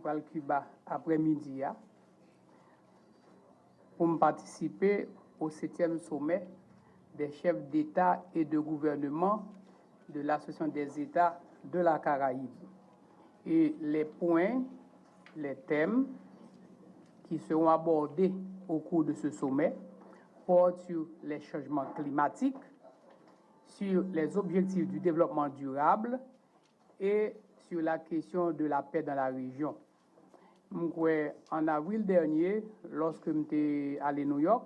pour le Cuba après-midi pour participer au 7e sommet des chefs d'État et de gouvernement de l'Association des États de la Caraïbe. Et les points, les thèmes qui seront abordés au cours de ce sommet portent sur les changements climatiques, sur les objectifs du développement durable et sur la question de la paix dans la région. En avril dernier, lorsque j'étais allé à New York,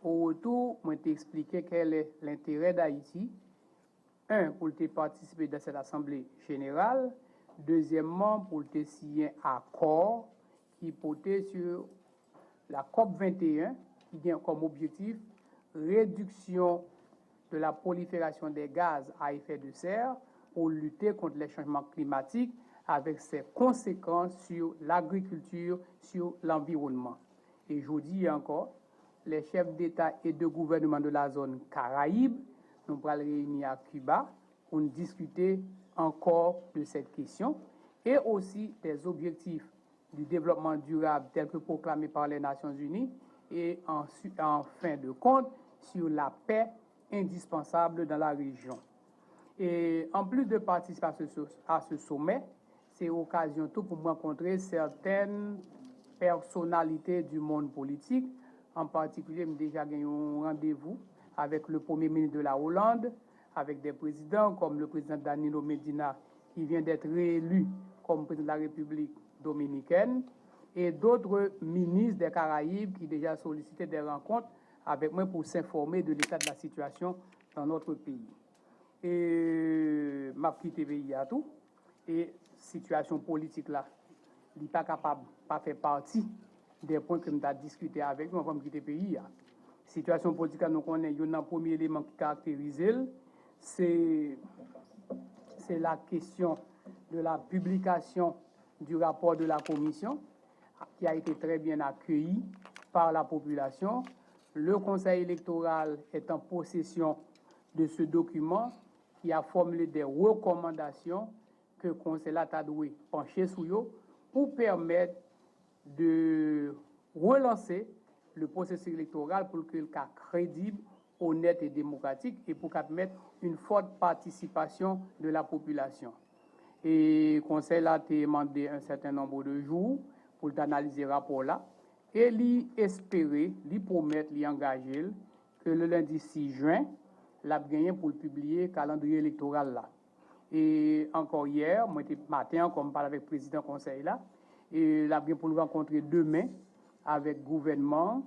au retour, je t'ai expliqué quel est l'intérêt d'Haïti. Un, pour participer dans cette assemblée générale. Deuxièmement, pour signer un accord qui portait sur la COP21, qui a comme objectif réduction de la prolifération des gaz à effet de serre pour lutter contre les changements climatiques avec ses conséquences sur l'agriculture, sur l'environnement. Et je dis encore, les chefs d'État et de gouvernement de la zone Caraïbe nous allons réunir à Cuba pour discuter encore de cette question et aussi des objectifs du développement durable tels que proclamés par les Nations Unies et en fin de compte sur la paix indispensable dans la région. Et en plus de participer à ce sommet, c'est l'occasion tout pour rencontrer certaines personnalités du monde politique. En particulier, j'ai déjà gagné un rendez-vous avec le Premier ministre de la Hollande, avec des présidents comme le président Danilo Medina, qui vient d'être réélu comme président de la République dominicaine, et d'autres ministres des Caraïbes qui déjà sollicité des rencontres avec moi pour s'informer de l'état de la situation dans notre pays. Et m'a quitté pays à tout. Et situation politique là, il n'est pas capable, pas faire partie des points que nous avons discuté avec nous avant de quitter le pays. Situation politique, nous connaissons, il y a un premier élément qui caractérise, c'est la question de la publication du rapport de la commission, qui a été très bien accueilli par la population. Le Conseil électoral est en possession de ce document qui a formulé des recommandations que le Conseil a dû pencher sur eux pour permettre de relancer le processus électoral pour qu'il soit crédible, honnête et démocratique et pour permettre une forte participation de la population. Et le Conseil a demandé un certain nombre de jours pour analyser le rapport-là et lui espérer, lui promettre, lui engager que le lundi 6 juin, l'a gagné pour publier le calendrier électoral là. Et encore hier, moi matin, comme je parle avec le président du conseil là, et l'a gagné pour nous rencontrer demain avec le gouvernement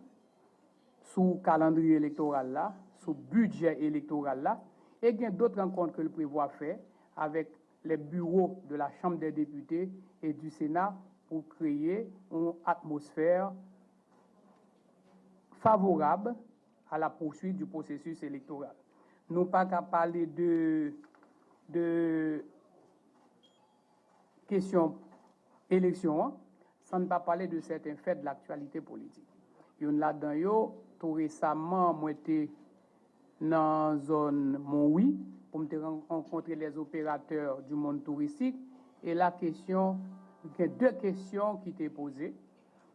sous le calendrier électoral là, sous le budget électoral là, et il y a d'autres rencontres que le prévoit faire avec les bureaux de la Chambre des députés et du Sénat pour créer une atmosphère favorable à la poursuite du processus électoral. Nous pas qu'à parler de questions élections sans ne pas parler de certains faits de l'actualité politique. Il y en a là-dedans, tout récemment, moi j'étais dans la zone Montouy pour me rencontrer les opérateurs du monde touristique et la question, il y a deux questions qui étaient posées.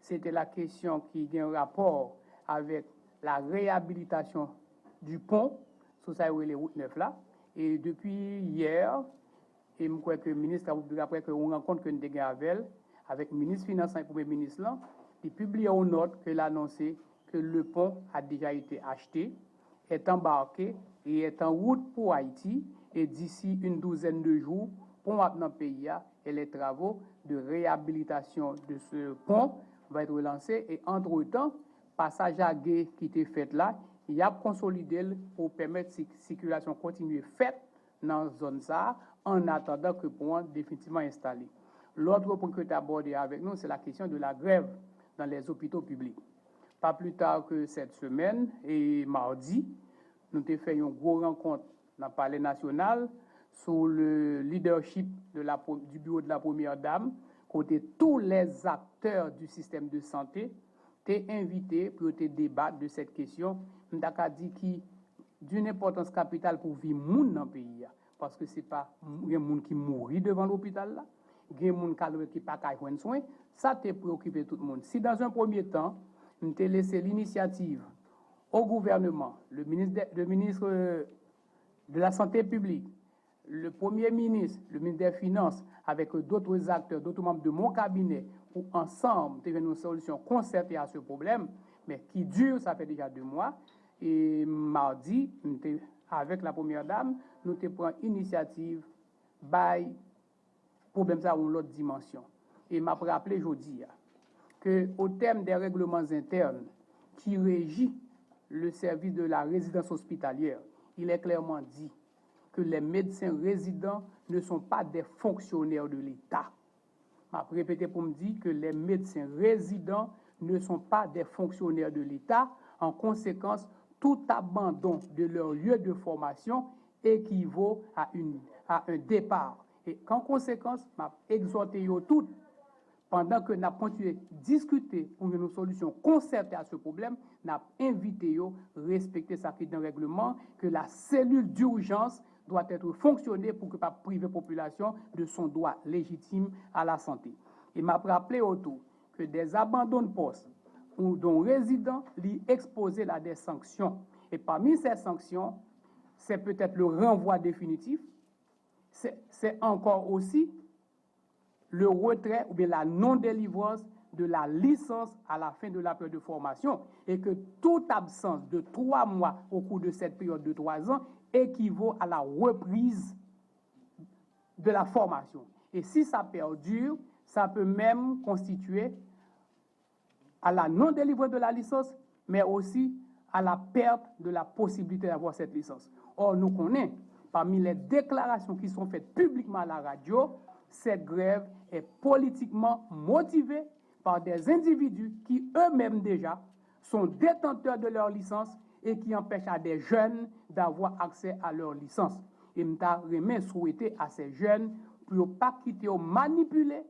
C'était la question qui a un rapport avec la réhabilitation du pont sur ça les routes 9 là. Et depuis hier, et je crois que le ministre a après que on rencontre que nous avec le ministre Finance et le Premier ministre là, il publie une note que l'a annoncé que le pont a déjà été acheté, est embarqué et est en route pour Haïti et d'ici une douzaine de jours pour maintenant pays et les travaux de réhabilitation de ce pont va être relancé et entre-temps passage à gué qui était fait là, il y a consolidé pour permettre que la circulation continue faite dans la zone ça en attendant que le pont soit définitivement installé. L'autre point que tu as abordé avec nous, c'est la question de la grève dans les hôpitaux publics. Pas plus tard que cette semaine et mardi, nous avons fait une grosse rencontre dans le Palais national sous le leadership du bureau de la Première Dame, côté tous les acteurs du système de santé, t'es invité pour te débattre de cette question. Nous avons dit qui d'une importance capitale pour vivre monde dans le pays, parce que c'est pas un monde qui mourit devant l'hôpital là, gen moun qui pas ka joindre soin, ça te préoccupé tout le monde. Si dans un premier temps, on te laissé l'initiative au gouvernement, le ministre de la Santé publique, le Premier ministre, le ministre des Finances, avec d'autres acteurs, d'autres membres de mon cabinet, pour ensemble trouver une solution concertée à ce problème, mais qui dure, ça fait déjà 2 mois. Et mardi, avec la Première Dame, nous te prenons initiative by problème ça ou l'autre dimension. Et m'a rappelé aujourd'hui que au terme des règlements internes qui régit le service de la résidence hospitalière, il est clairement dit que les médecins résidents ne sont pas des fonctionnaires de l'État. Je répété pour me dire que les médecins résidents ne sont pas des fonctionnaires de l'État. En conséquence, tout abandon de leur lieu de formation équivaut à un départ. Et en conséquence, je exhorté tout, pendant que nous avons continué à discuter pour une solution concertée à ce problème, nous avons invité à respecter ça qui est dans le règlement, que la cellule d'urgence doit être fonctionnée pour que pas priver la population de son droit légitime à la santé. Et m'a rappelé autour que des abandons de poste ou dont résidents li exposés à des sanctions. Et parmi ces sanctions, c'est peut-être le renvoi définitif, c'est encore aussi le retrait ou bien la non-délivrance de la licence à la fin de la période de formation, et que toute absence de 3 mois au cours de cette période de 3 ans équivaut à la reprise de la formation. Et si ça perdure, ça peut même constituer à la non-délivrance de la licence, mais aussi à la perte de la possibilité d'avoir cette licence. Or, nous connaissons, parmi les déclarations qui sont faites publiquement à la radio, cette grève est politiquement motivée par des individus qui eux-mêmes déjà sont détenteurs de leur licence et qui empêchent à des jeunes d'avoir accès à leur licence. Et je remet souhaité à ces jeunes pour ne pas quitter ou manipuler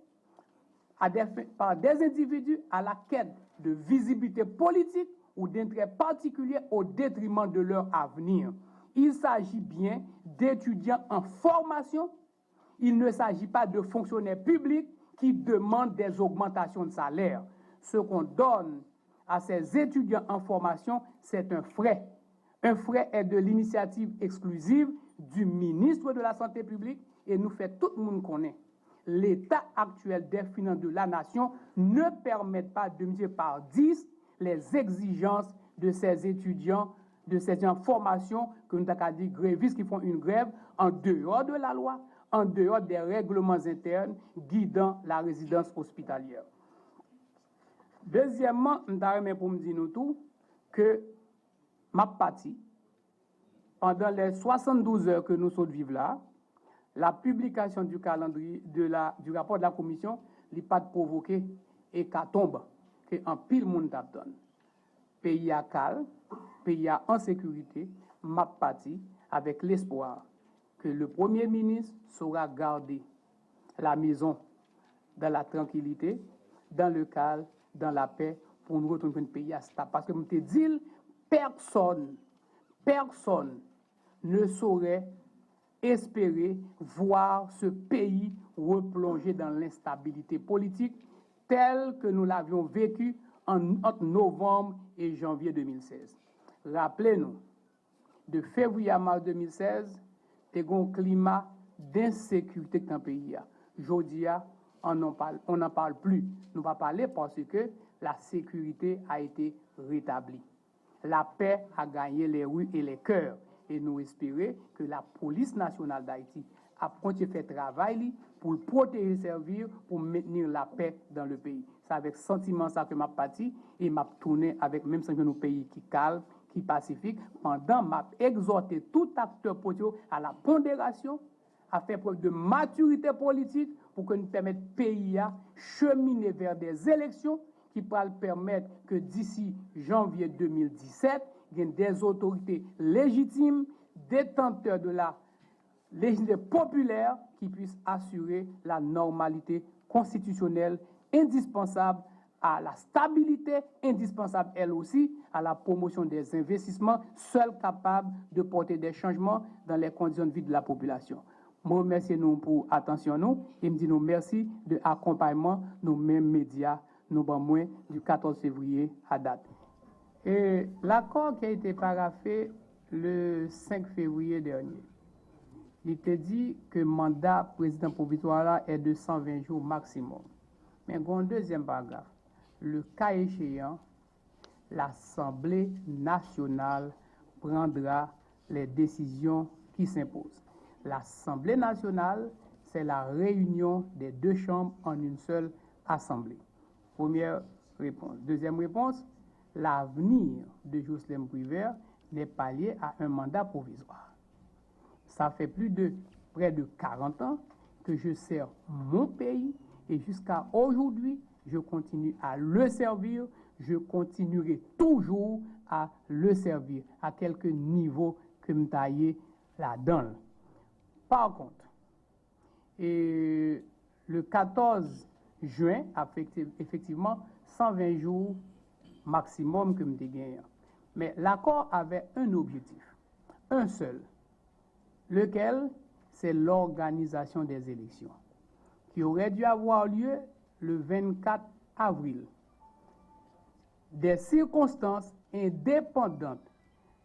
par des individus à la quête de visibilité politique ou d'intérêt particulier au détriment de leur avenir. Il s'agit bien d'étudiants en formation. Il ne s'agit pas de fonctionnaires publics qui demandent des augmentations de salaire. Ce qu'on donne à ces étudiants en formation, c'est un frais. Un frais est de l'initiative exclusive du ministre de la Santé publique et nous fait tout le monde connaître. L'état actuel des finances de la nation ne permet pas de multiplier par 10 les exigences de ces étudiants en formation, que nous avons dit grévistes qui font une grève en dehors de la loi, en dehors des règlements internes guidant la résidence hospitalière. Deuxièmement, nous avons pour me dire nous tout que ma partie, pendant les 72 heures que nous sommes vivre là, la publication du calendrier du rapport de la commission n'a pas provoqué hécatombe que en pile monde donne. Pays à calme, pays en sécurité, ma partie avec l'espoir que le Premier ministre saura garder la maison dans la tranquillité, dans le calme, dans la paix, pour nous retourner un pays à stable. Parce que je te dis, personne ne saurait espérer voir ce pays replonger dans l'instabilité politique telle que nous l'avions vécu entre novembre et janvier 2016. Rappelez-nous, de février à mars 2016, il y a un climat d'insécurité dans le pays. Aujourd'hui, on n'en parle plus. Nous ne pas parler parce que la sécurité a été rétablie. La paix a gagné les rues et les cœurs. Et nous espérons que la police nationale d'Haïti a continué à faire travail pour protéger, servir, pour maintenir la paix dans le pays. C'est avec sentiment ça que m'a parti et m'a tourné avec même si nos pays qui calme, qui pacifique, pendant m'a exhorté tout acteur politique à la pondération, à faire preuve de maturité politique pour que nous permettions au pays à cheminer vers des élections qui pourraient permettre que d'ici janvier 2017, il y ait des autorités légitimes, détenteurs de la légitimité populaire qui puissent assurer la normalité constitutionnelle indispensable à la stabilité, indispensable elle aussi à la promotion des investissements, seuls capables de porter des changements dans les conditions de vie de la population. Je remercie nous pour attention nous et me dit nous merci de l'accompagnement nos mêmes médias nous moins du 14 février à date. Et l'accord qui a été paraphé le 5 février dernier, il était dit que le mandat président provisoire est de 120 jours maximum. Mais il y a un deuxième paragraphe. Le cas échéant, l'Assemblée nationale prendra les décisions qui s'imposent. L'Assemblée nationale, c'est la réunion des deux chambres en une seule assemblée. Première réponse. Deuxième réponse, l'avenir de Jocelyne Privert n'est pas lié à un mandat provisoire. Ça fait près de 40 ans que je sers mon pays et jusqu'à aujourd'hui, je continue à le servir, je continuerai toujours à le servir à quelque niveau que me tailler là-dedans. Par contre, le 14 juin, effectivement, 120 jours maximum que me gagné. Mais l'accord avait un objectif, un seul, lequel c'est l'organisation des élections, qui aurait dû avoir lieu le 24 avril. Des circonstances indépendantes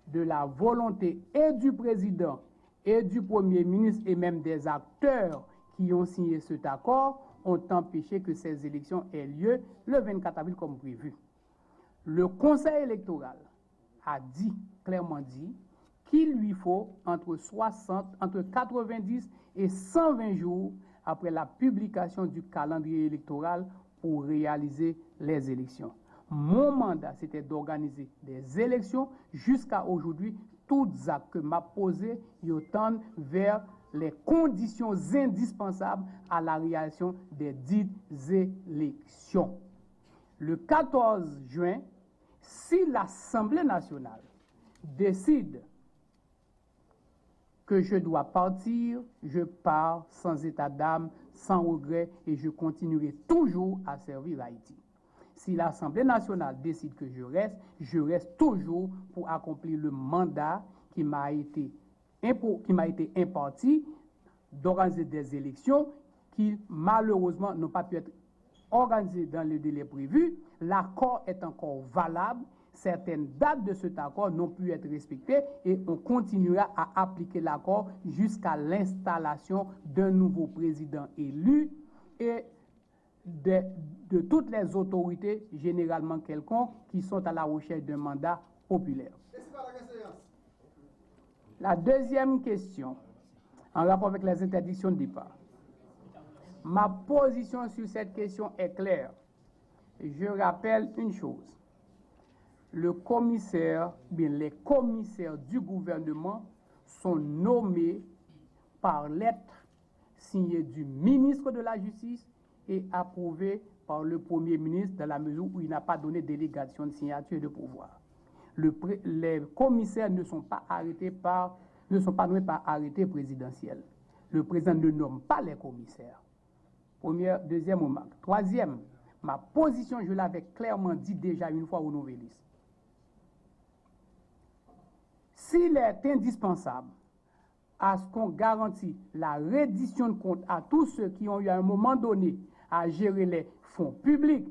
de la volonté et du président et du Premier ministre et même des acteurs qui ont signé cet accord ont empêché que ces élections aient lieu le 24 avril comme prévu. Le Conseil électoral a clairement dit qu'il lui faut entre 90 et 120 jours après la publication du calendrier électoral pour réaliser les élections. Mon mandat, c'était d'organiser des élections. Jusqu'à aujourd'hui, tous les actes que m'a posés, ils tendent vers les conditions indispensables à la réalisation des dites élections. Le 14 juin, si l'Assemblée nationale décide que je dois partir, je pars sans état d'âme, sans regret, et je continuerai toujours à servir Haïti. Si l'Assemblée nationale décide que je reste toujours pour accomplir le mandat qui m'a été imparti d'organiser des élections qui malheureusement n'ont pas pu être organisées dans le délai prévu. L'accord est encore valable. Certaines dates de cet accord n'ont pu être respectées et on continuera à appliquer l'accord jusqu'à l'installation d'un nouveau président élu et de toutes les autorités, généralement quelconques, qui sont à la recherche d'un mandat populaire. La deuxième question, en rapport avec les interdictions de départ. Ma position sur cette question est claire. Je rappelle une chose. Les commissaires du gouvernement sont nommés par lettre signée du ministre de la Justice et approuvé par le Premier ministre dans la mesure où il n'a pas donné délégation de signature de pouvoir. Les commissaires ne sont pas nommés par arrêté présidentiel. Le président ne nomme pas les commissaires. Deuxième remarque. Troisième, ma position, je l'avais clairement dit déjà une fois au Novelis. S'il est indispensable à ce qu'on garantisse la reddition de comptes à tous ceux qui ont eu à un moment donné à gérer les fonds publics,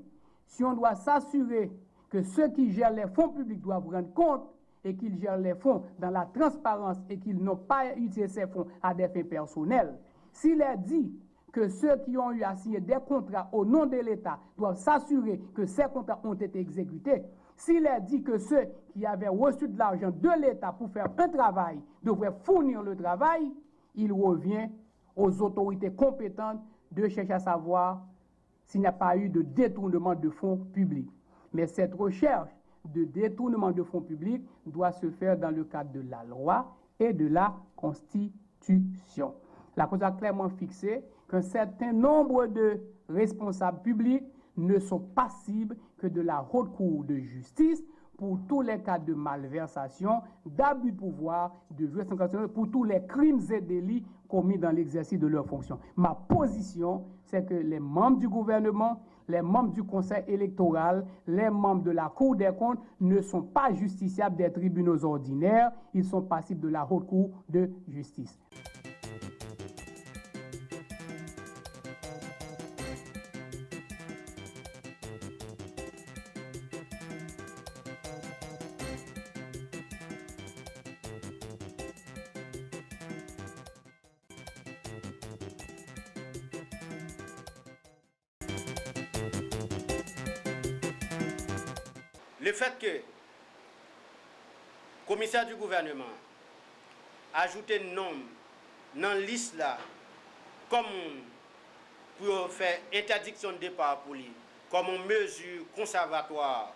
si on doit s'assurer que ceux qui gèrent les fonds publics doivent rendre compte et qu'ils gèrent les fonds dans la transparence et qu'ils n'ont pas utilisé ces fonds à des fins personnelles, s'il est dit que ceux qui ont eu à signer des contrats au nom de l'État doivent s'assurer que ces contrats ont été exécutés, s'il est dit que ceux qui avaient reçu de l'argent de l'État pour faire un travail devraient fournir le travail, il revient aux autorités compétentes de chercher à savoir s'il n'y a pas eu de détournement de fonds publics. Mais cette recherche de détournement de fonds publics doit se faire dans le cadre de la loi et de la Constitution. La Constitution a clairement fixé qu'un certain nombre de responsables publics ne sont passibles que de la haute cour de justice pour tous les cas de malversation, d'abus de pouvoir, de violation constitutionnelle, pour tous les crimes et délits commis dans l'exercice de leurs fonctions. Ma position, c'est que les membres du gouvernement, les membres du Conseil électoral, les membres de la Cour des comptes ne sont pas justiciables des tribunaux ordinaires, ils sont passibles de la haute cour de justice. le fait que le commissaire du gouvernement a ajouté nom dans la liste là, comme pour faire interdiction de départ pour lui, comme une mesure conservatoire,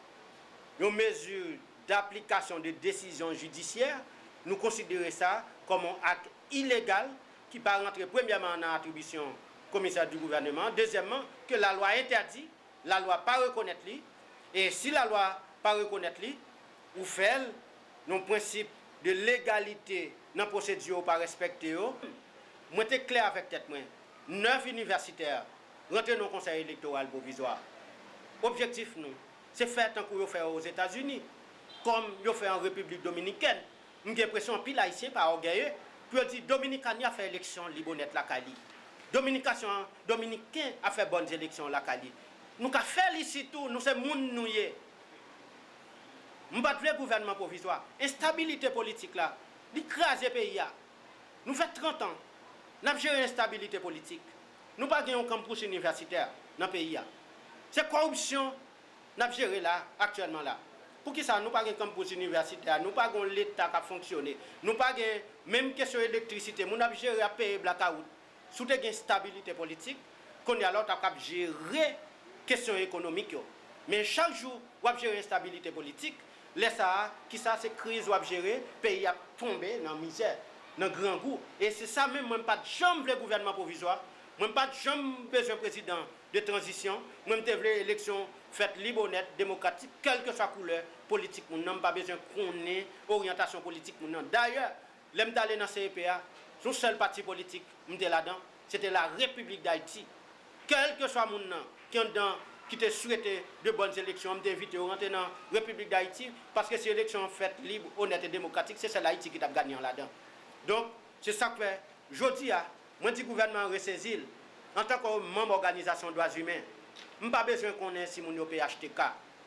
une mesure d'application de décisions judiciaires, nous considérons ça comme un acte illégal qui va rentrer premièrement en attribution commissaire du gouvernement, deuxièmement que la loi interdit, la loi pas reconnaître lui, et si la loi pas reconnaître lui, ou fait nos principes de légalité dans la procédure pas respecté. Moi suis clair avec tête moi. 9 universitaires rentrent dans le conseil électoral provisoire. Objectif nous, c'est faire tant qu'on fait aux États-Unis, comme ils fait en République dominicaine. J'ai l'impression que les haïtiens pas orgueilleux. Puis dire Dominicain a fait élection libonnette la Cali. Dominicain a fait bonnes élections la Cali. Nous avons fait ici tout, nous sommes moun nous yé. Nous pas le gouvernement provisoire. Instabilité politique là, l'écraser pays là. Nous fait 30 ans. Nous avons géré l'instabilité politique. Nous pas gagné un campus universitaire dans le pays là. C'est corruption nous avons géré là actuellement là. Pour qui ça nous pas un campus universitaire, nous pas un l'État qui a fonctionné, nous pas même question d'électricité, nous avons géré à payer blackout. Sous des stabilité politique, qu'on y a l'autre à gérer question économique. Mais chaque jour, on a gérer instabilité politique, laisse ça qui ça c'est crise on a gérer, pays a tombé dans la misère, dans le grand goût. Et c'est ça même moi pas de jambe le gouvernement provisoire. Moi pas de jambe besoin président de transition, moi me veux élection faite libre, honnête, démocratique, quelle que soit la couleur politique, nous n'avons pas besoin qu'on ait orientation politique. D'ailleurs, l'aime d'aller dans CEPA, son seul parti politique, là-dedans, c'était la République d'Haïti. Quel que soit mon nom qui te souhaité de bonnes élections, on m'invite à rentrer dans la République d'Haïti parce que c'est une élection faite libre, honnête et démocratique, c'est celle d'Haïti qui t'a gagné là-dedans. Donc, c'est ça que je dis à moi, le gouvernement ressaisi en tant que membre d'organisation des droits humains. Je n'ai pas besoin qu'on ait si nous sommes PHTK,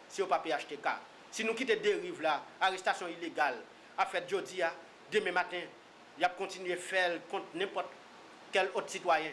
si nous pas PHTK. Si nous quittons dérive là, arrestation illégale, à fait jeudi, demain matin, il y a continué à faire contre n'importe quel autre citoyen.